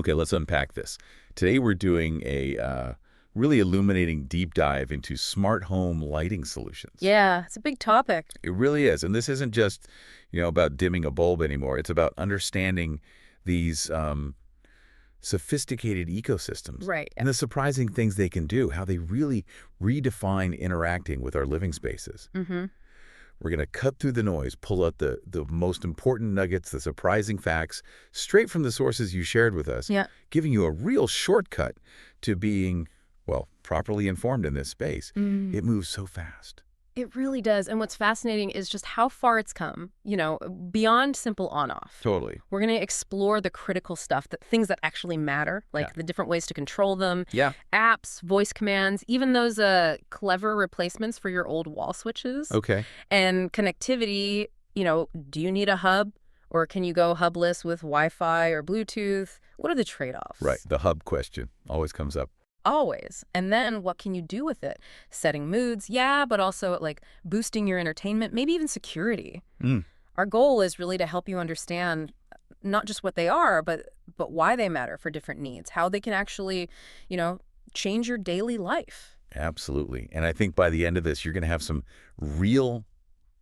Okay, let's unpack this. Today we're doing a really illuminating deep dive into smart home lighting solutions. Yeah, it's a big topic. It really is. And this isn't just, about dimming a bulb anymore. It's about understanding these sophisticated ecosystems Right. and the surprising things they can do, how they really redefine interacting with our living spaces. Mm-hmm. We're going to cut through the noise, pull out the most important nuggets, the surprising facts, straight from the sources you shared with us, Yeah. giving you a real shortcut to being, well, properly informed in this space. Mm. It moves so fast. It really does. And what's fascinating is just how far it's come, beyond simple on-off. Totally. We're going to explore the critical stuff, things that actually matter, like Yeah. the different ways to control them, Yeah. apps, voice commands, even those clever replacements for your old wall switches. Okay. And connectivity, do you need a hub? Or can you go hubless with Wi-Fi or Bluetooth? What are the trade-offs? Right. The hub question always comes up. Always. And then what can you do with it? Setting moods, yeah, but also like boosting your entertainment, maybe even security. Mm. Our goal is really to help you understand not just what they are, but why they matter for different needs, how they can actually, change your daily life. Absolutely. And I think by the end of this, you're going to have some real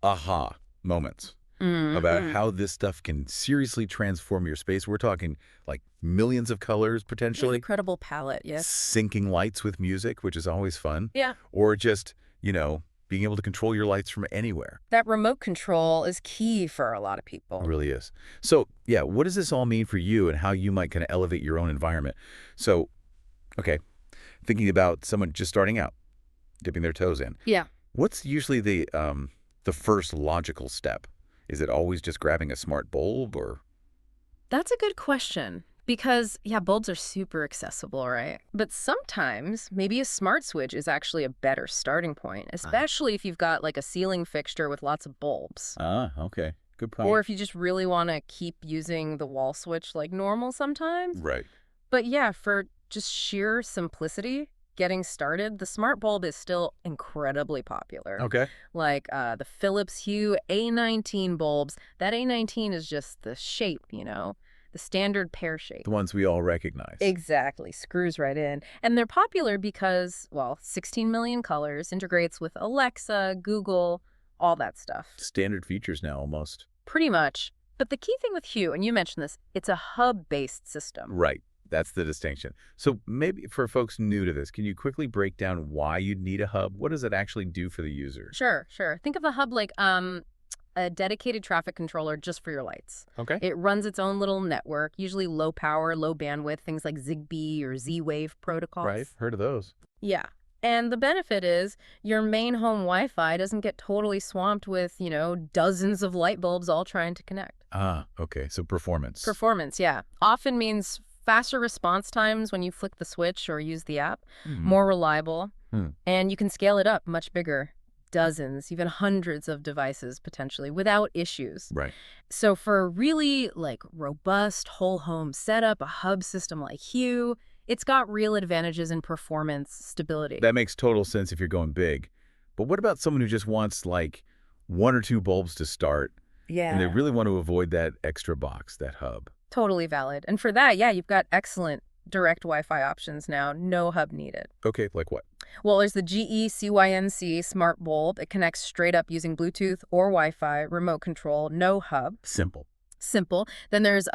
aha moments about how this stuff can seriously transform your space. We're talking like millions of colors potentially. Incredible palette, yes. Syncing lights with music, which is always fun. Yeah. Or just, being able to control your lights from anywhere. That remote control is key for a lot of people. It really is. So, yeah, what does this all mean for you and how you might kind of elevate your own environment? So, okay, thinking about someone just starting out, dipping their toes in. Yeah. What's usually the first logical step? Is it always just grabbing a smart bulb or? That's a good question. Because, yeah, bulbs are super accessible, right? But sometimes maybe a smart switch is actually a better starting point, especially if you've got like a ceiling fixture with lots of bulbs. Okay. Good point. Or if you just really want to keep using the wall switch like normal sometimes. Right. But yeah, for just sheer simplicity, getting started, the smart bulb is still incredibly popular. Okay. Like the Philips Hue A19 bulbs. That A19 is just the shape, the standard pear shape. The ones we all recognize. Exactly. Screws right in. And they're popular because, 16 million colors, integrates with Alexa, Google, all that stuff. Standard features now almost. Pretty much. But the key thing with Hue, and you mentioned this, it's a hub-based system. Right. That's the distinction. So maybe for folks new to this, can you quickly break down why you'd need a hub? What does it actually do for the user? Sure. Think of the hub like a dedicated traffic controller just for your lights. Okay. It runs its own little network, usually low power, low bandwidth, things like Zigbee or Z-Wave protocols. Right. Heard of those. Yeah. And the benefit is your main home Wi-Fi doesn't get totally swamped with, dozens of light bulbs all trying to connect. Okay. So performance. Performance, yeah. Often means faster response times when you flick the switch or use the app, Mhm. more reliable, Hmm. and you can scale it up much bigger. Dozens, even hundreds of devices potentially without issues. Right. So for a really robust whole home setup, a hub system like Hue, it's got real advantages in performance, stability. That makes total sense if you're going big. But what about someone who just wants one or two bulbs to start Yeah. and they really want to avoid that extra box, that hub? Totally valid. And for that, yeah, you've got excellent direct Wi-Fi options now, no hub needed. Okay. Like what? Well, there's the GE CYNC smart bulb. It connects straight up using Bluetooth or Wi-Fi, remote control, no hub. Simple. Simple. Then there's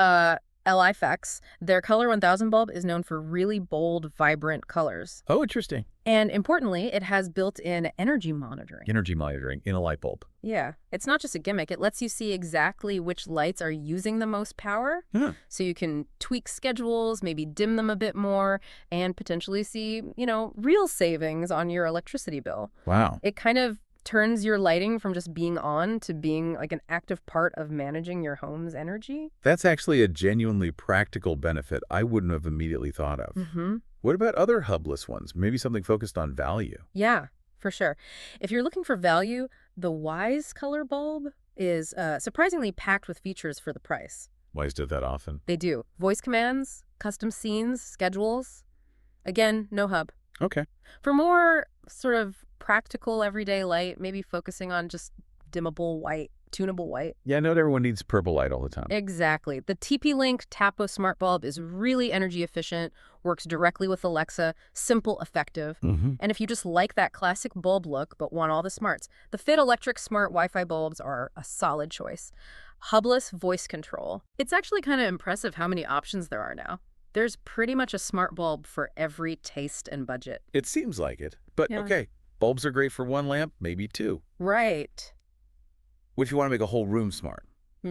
LIFX. Their Color 1000 bulb is known for really bold, vibrant colors. Oh, interesting. And importantly, it has built-in energy monitoring. Energy monitoring in a light bulb. Yeah. It's not just a gimmick. It lets you see exactly which lights are using the most power. Huh. So you can tweak schedules, maybe dim them a bit more, and potentially see, real savings on your electricity bill. Wow. It kind of turns your lighting from just being on to being like an active part of managing your home's energy. That's actually a genuinely practical benefit I wouldn't have immediately thought of. Mm-hmm. What about other hubless ones? Maybe something focused on value. Yeah, for sure. If you're looking for value, the Wise Color bulb is surprisingly packed with features for the price. Wise did that often. They do. Voice commands, custom scenes, schedules. Again, no hub. Okay. For more sort of practical everyday light, maybe focusing on just dimmable white tunable white. Yeah, not everyone needs purple light all the time. Exactly. The TP-Link Tapo smart bulb is really energy efficient, works directly with Alexa, simple, effective. And if you just like that classic bulb look but want all the smarts, the Fit Electric Smart Wi-Fi bulbs are a solid choice. Hubless voice control. It's actually kind of impressive how many options there are now. There's pretty much a smart bulb for every taste and budget. It seems like it. But Yeah. okay, bulbs are great for one lamp, maybe two. Right. What if you want to make a whole room smart?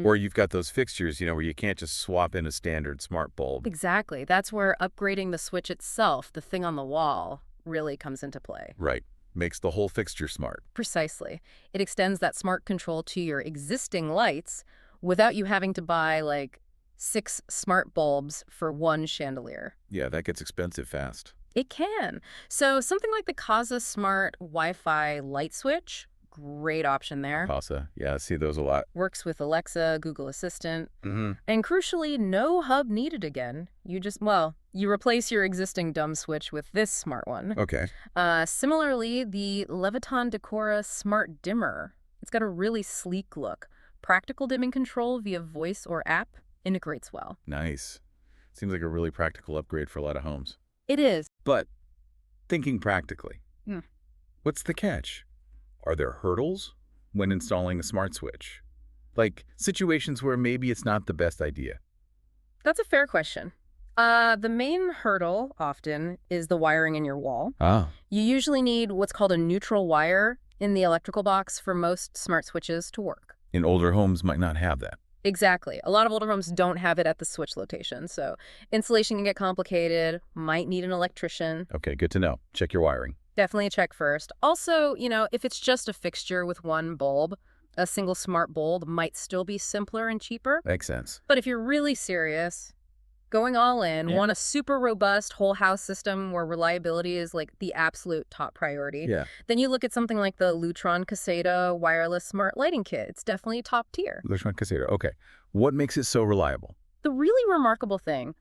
Or you've got those fixtures, where you can't just swap in a standard smart bulb. Exactly. That's where upgrading the switch itself, the thing on the wall, really comes into play. Right. Makes the whole fixture smart. Precisely. It extends that smart control to your existing lights without you having to buy, like, 6 smart bulbs for one chandelier. Yeah, that gets expensive fast. It can. So something like the Kasa Smart Wi-Fi light switch, great option there. Casa. Yeah, I see those a lot. Works with Alexa, Google Assistant. Mm-hmm. And crucially, no hub needed again. You replace your existing dumb switch with this smart one. Okay. Similarly, the Leviton Decora Smart Dimmer. It's got a really sleek look. Practical dimming control via voice or app integrates well. Nice. Seems like a really practical upgrade for a lot of homes. It is. But thinking practically, Hmm. what's the catch? Are there hurdles when installing a smart switch? Like situations where maybe it's not the best idea. That's a fair question. The main hurdle often is the wiring in your wall. Ah. You usually need what's called a neutral wire in the electrical box for most smart switches to work. In older homes might not have that. Exactly. A lot of older homes don't have it at the switch location, so installation can get complicated, might need an electrician. Okay, good to know. Check your wiring. Definitely check first. Also, if it's just a fixture with one bulb, a single smart bulb might still be simpler and cheaper. Makes sense. But if you're really serious, going all in, want a super robust whole house system where reliability is like the absolute top priority, Yeah. then you look at something like the Lutron Caseta wireless smart lighting kit. It's definitely top tier. Lutron Caseta. Okay. What makes it so reliable? The really remarkable thing,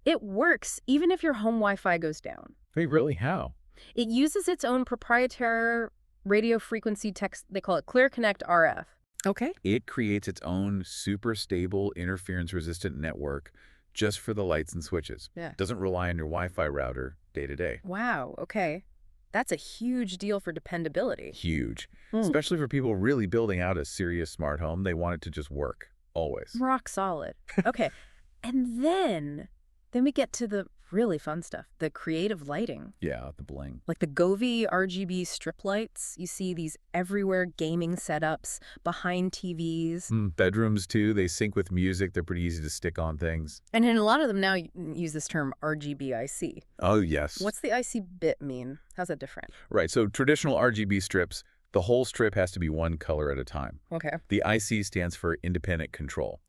it works even if your home Wi-Fi goes down. Wait, really? How? It uses its own proprietary radio frequency text. They call it Clear Connect RF. Okay. It creates its own super stable interference-resistant network just for the lights and switches. Yeah. Doesn't rely on your Wi-Fi router day to day. Wow. Okay. That's a huge deal for dependability. Huge. Especially for people really building out a serious smart home. They want it to just work, always. Rock solid. Okay. And then we get to the really fun stuff, the creative lighting. Yeah, the bling. Like the Govee RGB strip lights. You see these everywhere gaming setups, behind TVs. Bedrooms, too. They sync with music. They're pretty easy to stick on things. And in a lot of them now use this term RGBIC. Oh, yes. What's the IC bit mean? How's that different? Right. So traditional RGB strips, the whole strip has to be one color at a time. Okay. The IC stands for independent control.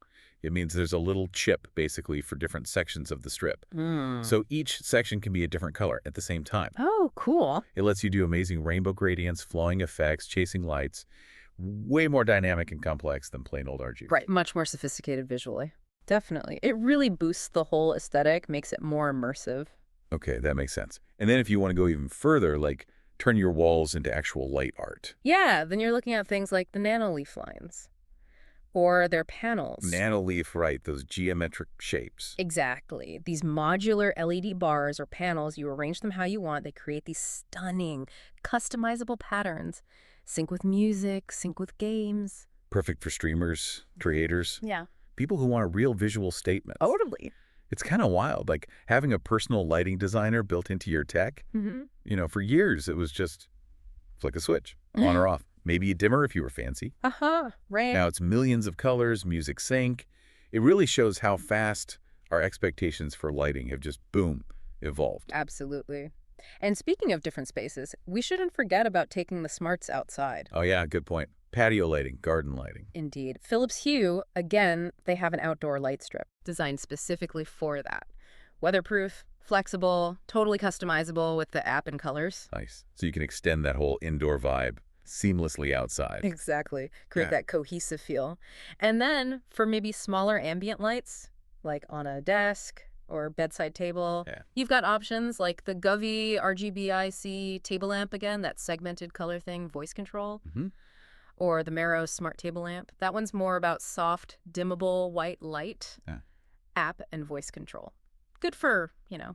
It means there's a little chip, basically, for different sections of the strip. So each section can be a different color at the same time. Oh, cool. It lets you do amazing rainbow gradients, flowing effects, chasing lights. Way more dynamic and complex than plain old RGB. Right. Much more sophisticated visually. Definitely. It really boosts the whole aesthetic, makes it more immersive. Okay, that makes sense. And then if you want to go even further, like turn your walls into actual light art. Yeah, then you're looking at things like the Nanoleaf lines or their panels. Nanoleaf, right, those geometric shapes. Exactly. These modular LED bars or panels, you arrange them how you want. They create these stunning, customizable patterns. Sync with music, sync with games. Perfect for streamers, creators, Yeah. people who want a real visual statement. Totally. It's kind of wild, like having a personal lighting designer built into your tech. For years, it was just flick a switch, on or off. Maybe a dimmer if you were fancy. Right. Now it's millions of colors, music sync. It really shows how fast our expectations for lighting have just, boom, evolved. Absolutely. And speaking of different spaces, we shouldn't forget about taking the smarts outside. Oh yeah, good point. Patio lighting, garden lighting. Indeed. Philips Hue, again, they have an outdoor light strip designed specifically for that. Weatherproof, flexible, totally customizable with the app and colors. Nice. So you can extend that whole indoor vibe seamlessly outside. Exactly. Create Yeah. that cohesive feel. And then for maybe smaller ambient lights, like on a desk or bedside table, you've got options like the Govee RGBIC table lamp again, that segmented color thing, voice control. or the Mero smart table lamp. That one's more about soft, dimmable white light, Yeah. app, and voice control. Good for,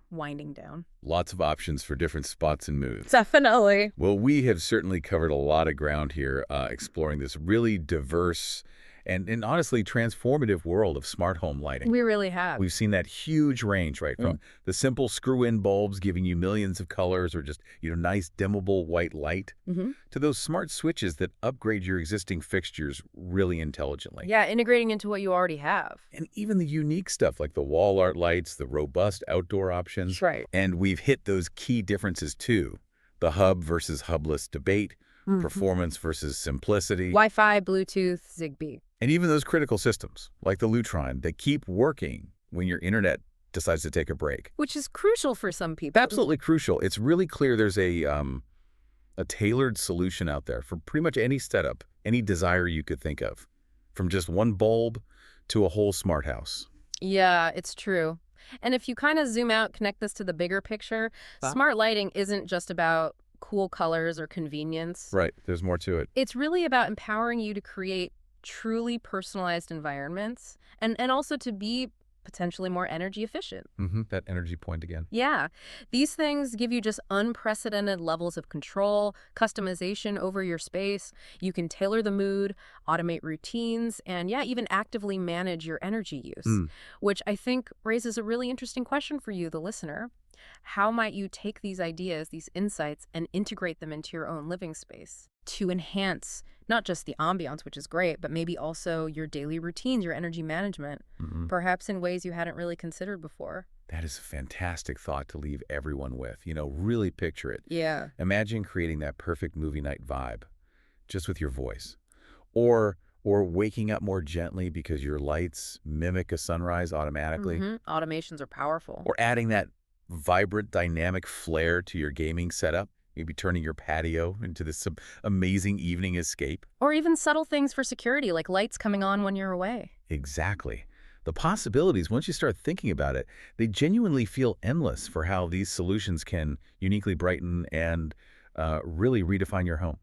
winding down. Lots of options for different spots and moods. Definitely. Well, we have certainly covered a lot of ground here exploring this really diverse and honestly transformative world of smart home lighting. We really have. We've seen that huge range, right? From the simple screw-in bulbs giving you millions of colors or just, nice dimmable white light to those smart switches that upgrade your existing fixtures really intelligently. Yeah, integrating into what you already have. And even the unique stuff like the wall art lights, the robust outdoor options. That's right. And we've hit those key differences too. The hub versus hubless debate, performance versus simplicity. Wi-Fi, Bluetooth, Zigbee. And even those critical systems, like the Lutron, that keep working when your internet decides to take a break. Which is crucial for some people. Absolutely crucial. It's really clear there's a tailored solution out there for pretty much any setup, any desire you could think of, from just one bulb to a whole smart house. Yeah, it's true. And if you kind of zoom out, connect this to the bigger picture, smart lighting isn't just about cool colors or convenience. Right. There's more to it. It's really about empowering you to create truly personalized environments and also to be potentially more energy efficient. That energy point again. Yeah. These things give you just unprecedented levels of control, customization over your space. You can tailor the mood, automate routines, and even actively manage your energy use, which I think raises a really interesting question for you, the listener. How might you take these ideas, these insights, and integrate them into your own living space to enhance not just the ambiance, which is great, but maybe also your daily routines, your energy management, perhaps in ways you hadn't really considered before? That is a fantastic thought to leave everyone with. Really picture it. Yeah. Imagine creating that perfect movie night vibe just with your voice. Or waking up more gently because your lights mimic a sunrise automatically. Automations are powerful. Or adding that vibrant, dynamic flair to your gaming setup. Maybe turning your patio into this amazing evening escape. Or even subtle things for security, like lights coming on when you're away. Exactly. The possibilities, once you start thinking about it, they genuinely feel endless for how these solutions can uniquely brighten and really redefine your home.